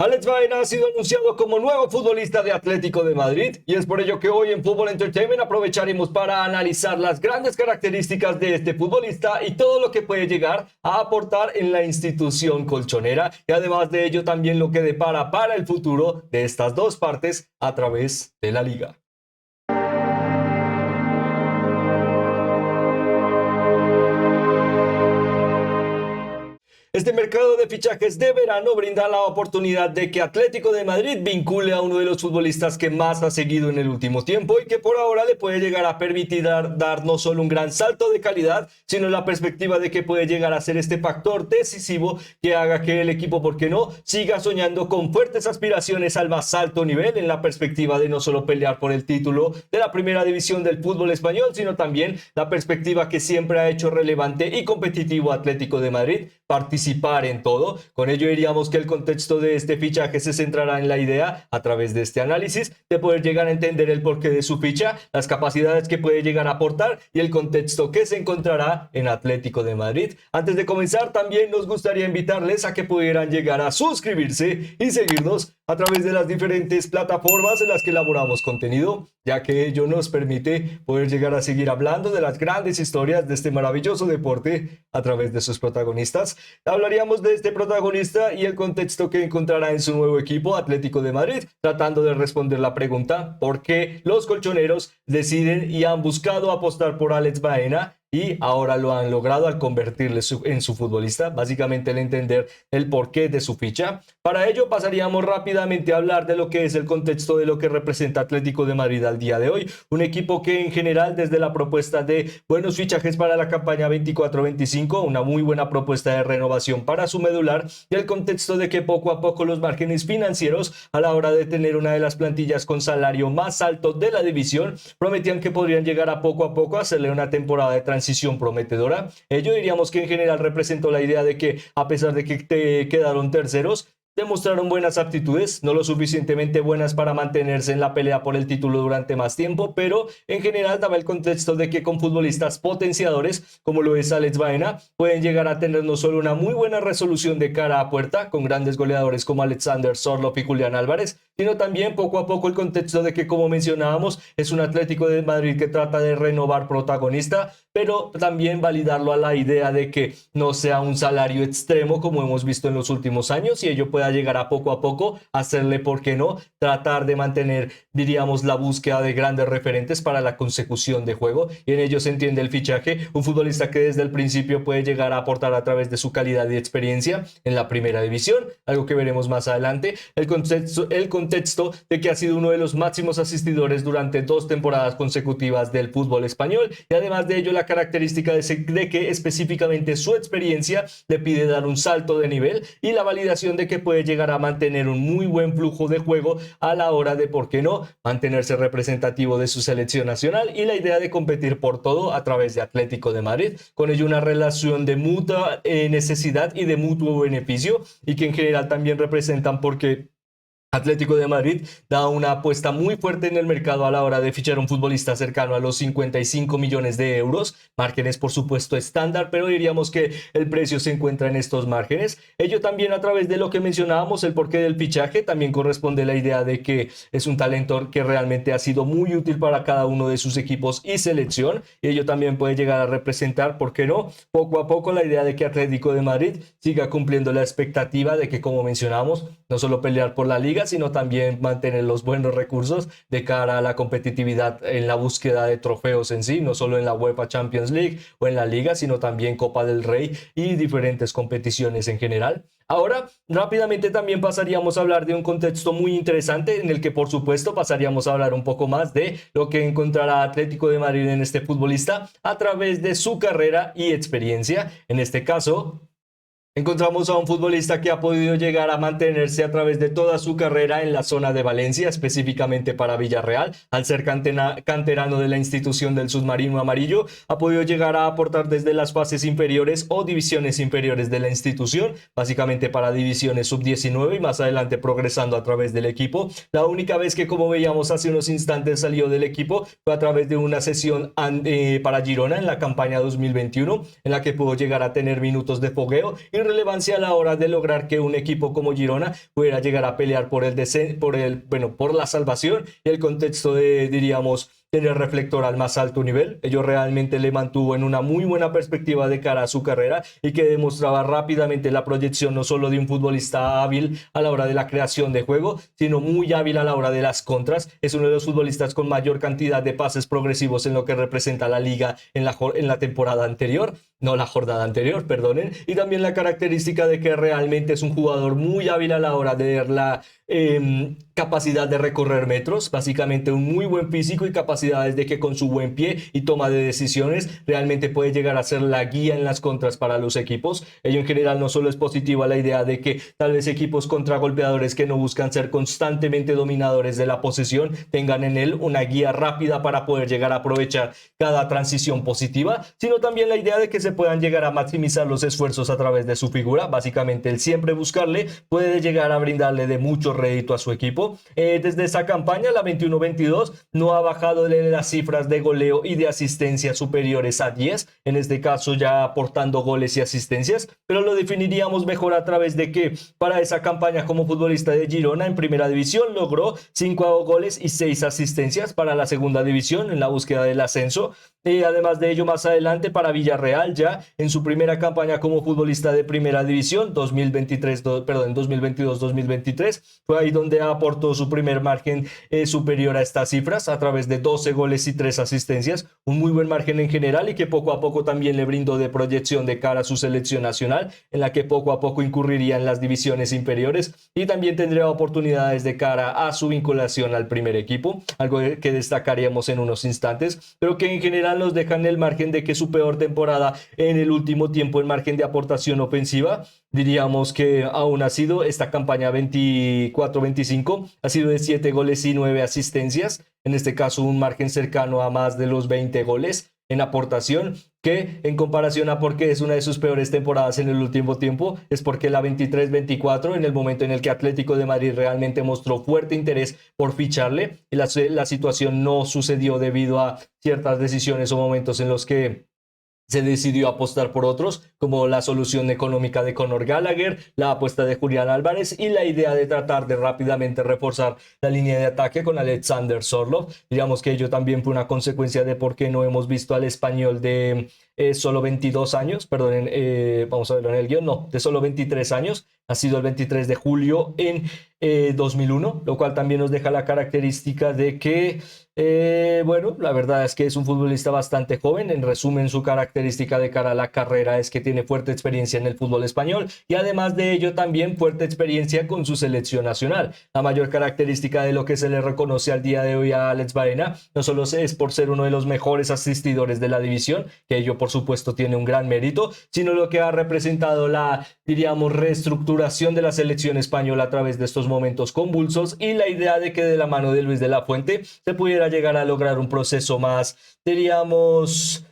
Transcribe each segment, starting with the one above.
Alex Baena ha sido anunciado como nuevo futbolista de Atlético de Madrid y es por ello que hoy en Fútbol Entertainment aprovecharemos para analizar las grandes características de este futbolista y todo lo que puede llegar a aportar en la institución colchonera y además de ello también lo que depara para el futuro de estas dos partes a través de la liga. Este mercado de fichajes de verano brinda la oportunidad de que Atlético de Madrid vincule a uno de los futbolistas que más ha seguido en el último tiempo y que por ahora le puede llegar a permitir dar no solo un gran salto de calidad, sino la perspectiva de que puede llegar a ser este factor decisivo que haga que el equipo, ¿por qué no?, siga soñando con fuertes aspiraciones al más alto nivel en la perspectiva de no solo pelear por el título de la primera división del fútbol español, sino también la perspectiva que siempre ha hecho relevante y competitivo Atlético de Madrid, participar en todo. Con ello diríamos que el contexto de este fichaje se centrará en la idea, a través de este análisis, de poder llegar a entender el porqué de su ficha, las capacidades que puede llegar a aportar y el contexto que se encontrará en Atlético de Madrid. Antes de comenzar, también nos gustaría invitarles a que pudieran llegar a suscribirse y seguirnos a través de las diferentes plataformas en las que elaboramos contenido, ya que ello nos permite poder llegar a seguir hablando de las grandes historias de este maravilloso deporte a través de sus protagonistas. Hablaríamos de este protagonista y el contexto que encontrará en su nuevo equipo, Atlético de Madrid, tratando de responder la pregunta ¿por qué los colchoneros deciden y han buscado apostar por Alex Baena? Y ahora lo han logrado al convertirle en su futbolista, básicamente el entender el porqué de su ficha. Para ello pasaríamos rápidamente a hablar de lo que es el contexto de lo que representa Atlético de Madrid al día de hoy. Un equipo que en general desde la propuesta de buenos fichajes para la campaña 24-25, una muy buena propuesta de renovación para su medular y el contexto de que poco a poco los márgenes financieros a la hora de tener una de las plantillas con salario más alto de la división prometían que podrían llegar a poco hacerle una temporada de transición prometedora. Ello diríamos que en general representó la idea de que a pesar de que te quedaron terceros, demostraron buenas aptitudes, no lo suficientemente buenas para mantenerse en la pelea por el título durante más tiempo, pero en general daba el contexto de que con futbolistas potenciadores, como lo es Alex Baena, pueden llegar a tener no solo una muy buena resolución de cara a puerta, con grandes goleadores como Alexander Sorloth y Julián Álvarez, sino también poco a poco el contexto de que, como mencionábamos, es un Atlético de Madrid que trata de renovar protagonista, pero también validarlo a la idea de que no sea un salario extremo como hemos visto en los últimos años y ello pueda llegar a poco hacerle, ¿por qué no?, tratar de mantener, diríamos, la búsqueda de grandes referentes para la consecución de juego, y en ello se entiende el fichaje, un futbolista que desde el principio puede llegar a aportar a través de su calidad y experiencia en la primera división, algo que veremos más adelante, el contexto de que ha sido uno de los máximos asistidores durante 2 temporadas consecutivas del fútbol español y además de ello la característica de que específicamente su experiencia le pide dar un salto de nivel y la validación de que puede llegar a mantener un muy buen flujo de juego a la hora de, ¿por qué no?, mantenerse representativo de su selección nacional y la idea de competir por todo a través de Atlético de Madrid. Con ello una relación de mutua necesidad y de mutuo beneficio y que en general también representan porque Atlético de Madrid da una apuesta muy fuerte en el mercado a la hora de fichar un futbolista cercano a los 55 millones de euros, márgenes por supuesto estándar, pero diríamos que el precio se encuentra en estos márgenes. Ello también a través de lo que mencionábamos, el porqué del fichaje, también corresponde la idea de que es un talento que realmente ha sido muy útil para cada uno de sus equipos y selección, y ello también puede llegar a representar, ¿por qué no?, poco a poco la idea de que Atlético de Madrid siga cumpliendo la expectativa de que, como mencionamos, no solo pelear por la liga, sino también mantener los buenos recursos de cara a la competitividad en la búsqueda de trofeos en sí, no solo en la UEFA Champions League o en la Liga, sino también Copa del Rey y diferentes competiciones en general. Ahora, rápidamente también pasaríamos a hablar de un contexto muy interesante en el que, por supuesto, pasaríamos a hablar un poco más de lo que encontrará Atlético de Madrid en este futbolista a través de su carrera y experiencia. En este caso, encontramos a un futbolista que ha podido llegar a mantenerse a través de toda su carrera en la zona de Valencia, específicamente para Villarreal. Al ser canterano de la institución del submarino amarillo, ha podido llegar a aportar desde las fases inferiores o divisiones inferiores de la institución, básicamente para divisiones sub-19 y más adelante progresando a través del equipo. La única vez que, como veíamos hace unos instantes, salió del equipo fue a través de una sesión para Girona en la campaña 2021, en la que pudo llegar a tener minutos de fogueo y irrelevancia a la hora de lograr que un equipo como Girona pudiera llegar a pelear por la salvación y el contexto de, diríamos, tener reflector al más alto nivel. Ello realmente le mantuvo en una muy buena perspectiva de cara a su carrera y que demostraba rápidamente la proyección no solo de un futbolista hábil a la hora de la creación de juego, sino muy hábil a la hora de las contras. Es uno de los futbolistas con mayor cantidad de pases progresivos en lo que representa la liga en la temporada anterior, no la jornada anterior, perdonen, y también la característica de que realmente es un jugador muy hábil a la hora de ver la capacidad de recorrer metros, básicamente un muy buen físico y capacidades de que con su buen pie y toma de decisiones realmente puede llegar a ser la guía en las contras para los equipos. Ello en general no solo es positivo a la idea de que tal vez equipos contragolpeadores que no buscan ser constantemente dominadores de la posesión tengan en él una guía rápida para poder llegar a aprovechar cada transición positiva, sino también la idea de que se puedan llegar a maximizar los esfuerzos a través de su figura. Básicamente el siempre buscarle puede llegar a brindarle de mucho rédito a su equipo. Desde esa campaña, la 21-22, no ha bajado de las cifras de goleo y de asistencia superiores a 10, en este caso ya aportando goles y asistencias, pero lo definiríamos mejor a través de que para esa campaña como futbolista de Girona en primera división logró 5 goles y 6 asistencias para la segunda división en la búsqueda del ascenso. Además de ello, más adelante para Villarreal, ya en su primera campaña como futbolista de primera división, 2022-2023, fue ahí donde aportó su primer margen superior a estas cifras a través de 12 goles y 3 asistencias, un muy buen margen en general y que poco a poco también le brindó de proyección de cara a su selección nacional, en la que poco a poco incurriría en las divisiones inferiores y también tendría oportunidades de cara a su vinculación al primer equipo, algo que destacaríamos en unos instantes, pero que en general nos dejan el margen de que su peor temporada en el último tiempo en margen de aportación ofensiva, diríamos que aún ha sido esta campaña 24-25, ha sido de 7 goles y 9 asistencias, en este caso un margen cercano a más de los 20 goles en aportación, que en comparación a porque es una de sus peores temporadas en el último tiempo, es porque la 23-24, en el momento en el que Atlético de Madrid realmente mostró fuerte interés por ficharle, y la situación no sucedió debido a ciertas decisiones o momentos en los que se decidió apostar por otros, como la solución económica de Conor Gallagher, la apuesta de Julián Álvarez y la idea de tratar de rápidamente reforzar la línea de ataque con Alexander Sorloth. Digamos que ello también fue una consecuencia de por qué no hemos visto al español de solo 22 años, perdonen, vamos a verlo en el guión, no, de solo 23 años, ha sido el 23 de julio en 2001, lo cual también nos deja la característica de que, bueno, la verdad es que es un futbolista bastante joven. En resumen, su característica de cara a la carrera es que tiene fuerte experiencia en el fútbol español y además de ello también fuerte experiencia con su selección nacional. La mayor característica de lo que se le reconoce al día de hoy a Alex Baena no solo es por ser uno de los mejores asistidores de la división, que ello por supuesto tiene un gran mérito, sino lo que ha representado la, diríamos, reestructuración de la selección española a través de estos momentos convulsos y la idea de que de la mano de Luis de la Fuente se pudiera llegar a lograr un proceso más, diríamos,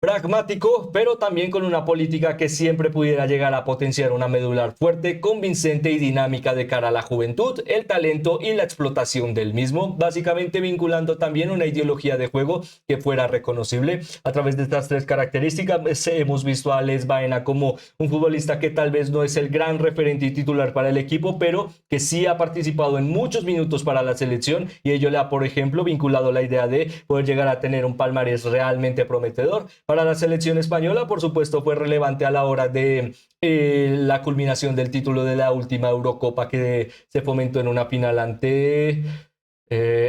pragmático, pero también con una política que siempre pudiera llegar a potenciar una medular fuerte, convincente y dinámica de cara a la juventud, el talento y la explotación del mismo, básicamente vinculando también una ideología de juego que fuera reconocible. A través de estas 3 características hemos visto a Alex Baena como un futbolista que tal vez no es el gran referente y titular para el equipo, pero que sí ha participado en muchos minutos para la selección y ello le ha, por ejemplo, vinculado la idea de poder llegar a tener un palmarés realmente prometedor. Para la selección española, por supuesto, fue relevante a la hora de la culminación del título de la última Eurocopa que se fomentó en una final ante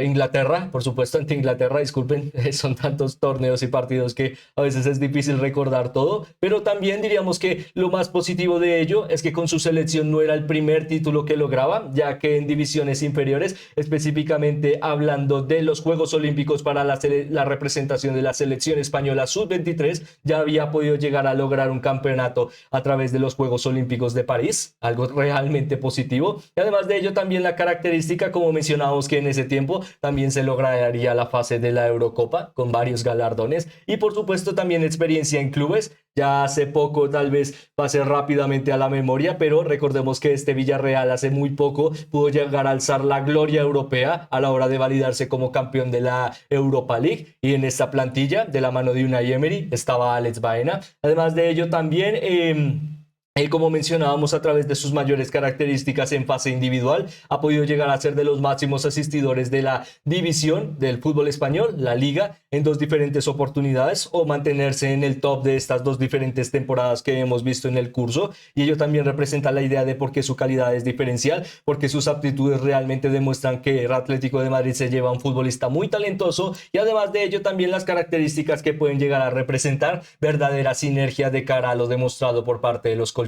Inglaterra, por supuesto, ante Inglaterra, disculpen, son tantos torneos y partidos que a veces es difícil recordar todo, pero también diríamos que lo más positivo de ello es que con su selección no era el primer título que lograba, ya que en divisiones inferiores, específicamente hablando de los Juegos Olímpicos para la representación de la selección española sub-23, ya había podido llegar a lograr un campeonato a través de los Juegos Olímpicos de París, algo realmente positivo, y además de ello también la característica, como mencionábamos, que en ese tiempo también se lograría la fase de la Eurocopa con varios galardones y por supuesto también experiencia en clubes. Ya hace poco, tal vez pase rápidamente a la memoria, pero recordemos que este Villarreal hace muy poco pudo llegar a alzar la gloria europea a la hora de validarse como campeón de la Europa League, y en esta plantilla de la mano de Unai Emery estaba Alex Baena. Además de ello también Él, como mencionábamos, a través de sus mayores características en fase individual, ha podido llegar a ser de los máximos asistidores de la división del fútbol español, la Liga, en dos diferentes oportunidades, o mantenerse en el top de estas dos diferentes temporadas que hemos visto en el curso. Y ello también representa la idea de por qué su calidad es diferencial, porque sus aptitudes realmente demuestran que el Atlético de Madrid se lleva a un futbolista muy talentoso, y además de ello también las características que pueden llegar a representar verdadera sinergia de cara a lo demostrado por parte de los colchoneros.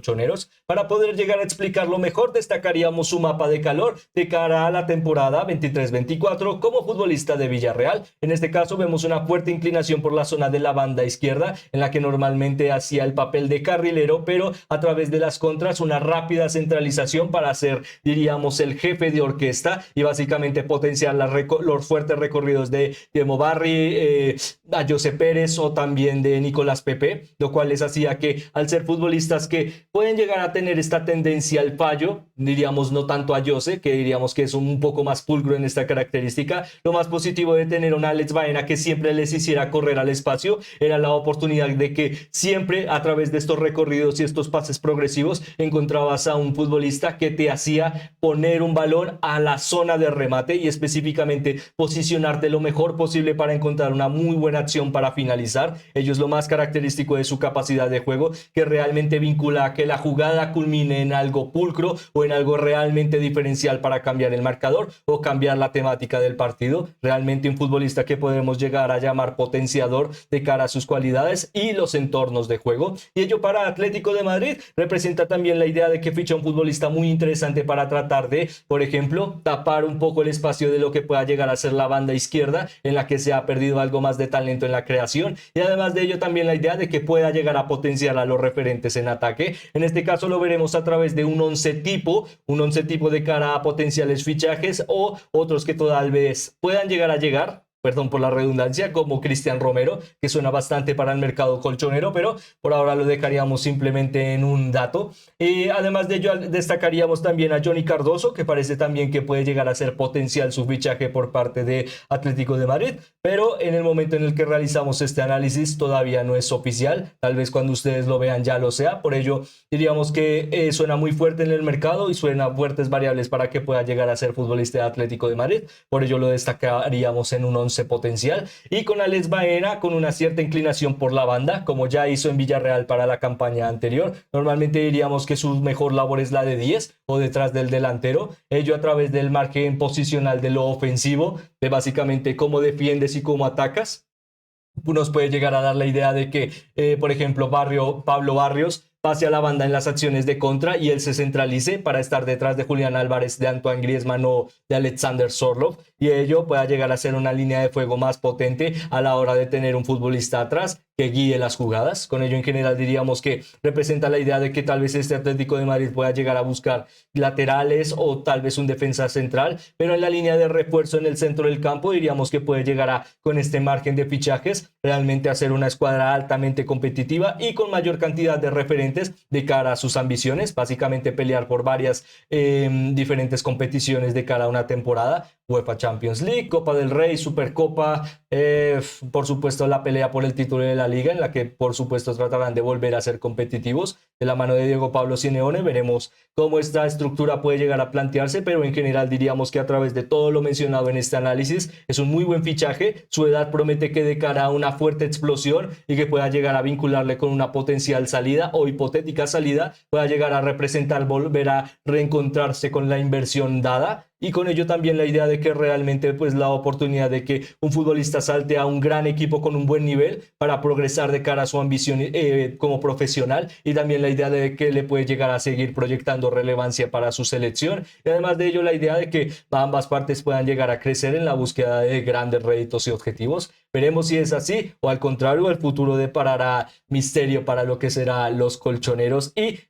Para poder llegar a explicarlo mejor, destacaríamos su mapa de calor de cara a la temporada 23-24 como futbolista de Villarreal. En este caso vemos una fuerte inclinación por la zona de la banda izquierda, en la que normalmente hacía el papel de carrilero, pero a través de las contras una rápida centralización para ser, diríamos, el jefe de orquesta y básicamente potenciar los fuertes recorridos de Diego Barry, a José Pérez o también de Nicolás Pepe, lo cual les hacía que, al ser futbolistas que pueden llegar a tener esta tendencia al fallo, diríamos no tanto a Jose, que diríamos que es un poco más pulcro en esta característica, lo más positivo de tener a un Alex Baena que siempre les hiciera correr al espacio era la oportunidad de que siempre a través de estos recorridos y estos pases progresivos encontrabas a un futbolista que te hacía poner un balón a la zona de remate y específicamente posicionarte lo mejor posible para encontrar una muy buena acción para finalizar. Ello es lo más característico de su capacidad de juego, que realmente vincula a que la jugada culmine en algo pulcro o en algo realmente diferencial para cambiar el marcador o cambiar la temática del partido. Realmente un futbolista que podemos llegar a llamar potenciador de cara a sus cualidades y los entornos de juego. Y ello para Atlético de Madrid representa también la idea de que ficha un futbolista muy interesante para tratar de, por ejemplo, tapar un poco el espacio de lo que pueda llegar a ser la banda izquierda, en la que se ha perdido algo más de talento en la creación, y además de ello también la idea de que pueda llegar a potenciar a los referentes en ataque. En este caso lo veremos a través de un once tipo de cara a potenciales fichajes o otros que tal vez puedan llegar, perdón por la redundancia, como Cristian Romero, que suena bastante para el mercado colchonero, pero por ahora lo dejaríamos simplemente en un dato. Y además de ello, destacaríamos también a Johnny Cardoso, que parece también que puede llegar a ser potencial su fichaje por parte de Atlético de Madrid, pero en el momento en el que realizamos este análisis todavía no es oficial, tal vez cuando ustedes lo vean ya lo sea, por ello diríamos que suena muy fuerte en el mercado y suena fuertes variables para que pueda llegar a ser futbolista de Atlético de Madrid, por ello lo destacaríamos en un 11 potencial, y con Alex Baena con una cierta inclinación por la banda, como ya hizo en Villarreal para la campaña anterior. Normalmente diríamos que su mejor labor es la de 10 o detrás del delantero, ello a través del margen posicional de lo ofensivo, de básicamente cómo defiendes y cómo atacas. Nos puede llegar a dar la idea de que, por ejemplo, Pablo Barrios pase a la banda en las acciones de contra y él se centralice para estar detrás de Julián Álvarez, de Antoine Griezmann o de Alexander Sorloth, y ello pueda llegar a ser una línea de fuego más potente a la hora de tener un futbolista atrás que guíe las jugadas. Con ello en general diríamos que representa la idea de que tal vez este Atlético de Madrid pueda llegar a buscar laterales o tal vez un defensa central, pero en la línea de refuerzo en el centro del campo diríamos que puede llegar a, con este margen de fichajes, realmente hacer una escuadra altamente competitiva y con mayor cantidad de referentes de cara a sus ambiciones, básicamente pelear por varias diferentes competiciones de cara a una temporada, UEFA Champions League, Copa del Rey, Supercopa, por supuesto la pelea por el título de la Liga, en la que por supuesto tratarán de volver a ser competitivos de la mano de Diego Pablo Simeone. Veremos cómo esta estructura puede llegar a plantearse, pero en general diríamos que a través de todo lo mencionado en este análisis es un muy buen fichaje. Su edad promete que de cara a una fuerte explosión y que pueda llegar a vincularle con una potencial salida o hipotética salida, pueda llegar a representar volver a reencontrarse con la inversión dada, y con ello también la idea de que realmente pues la oportunidad de que un futbolista salte a un gran equipo con un buen nivel para progresar de cara a su ambición como profesional, y también la idea de que le puede llegar a seguir proyectando relevancia para su selección, y además de ello la idea de que ambas partes puedan llegar a crecer en la búsqueda de grandes réditos y objetivos. Veremos si es así o al contrario el futuro deparará misterio para lo que será los colchoneros y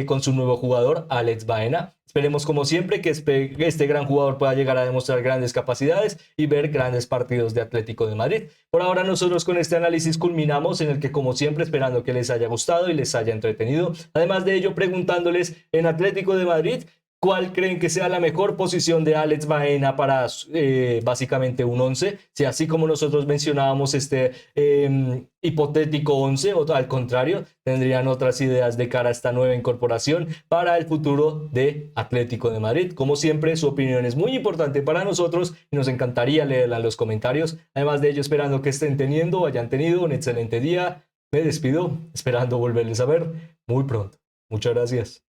con su nuevo jugador Alex Baena. Esperemos como siempre que este gran jugador pueda llegar a demostrar grandes capacidades y ver grandes partidos de Atlético de Madrid. Por ahora nosotros con este análisis culminamos, en el que como siempre esperando que les haya gustado y les haya entretenido. Además de ello preguntándoles en Atlético de Madrid ¿Cuál creen que sea la mejor posición de Alex Baena para básicamente un 11? Si así como nosotros mencionábamos este hipotético 11, o al contrario, tendrían otras ideas de cara a esta nueva incorporación para el futuro de Atlético de Madrid. Como siempre, su opinión es muy importante para nosotros y nos encantaría leerla en los comentarios. Además de ello, esperando que estén teniendo o hayan tenido un excelente día. Me despido, esperando volverles a ver muy pronto. Muchas gracias.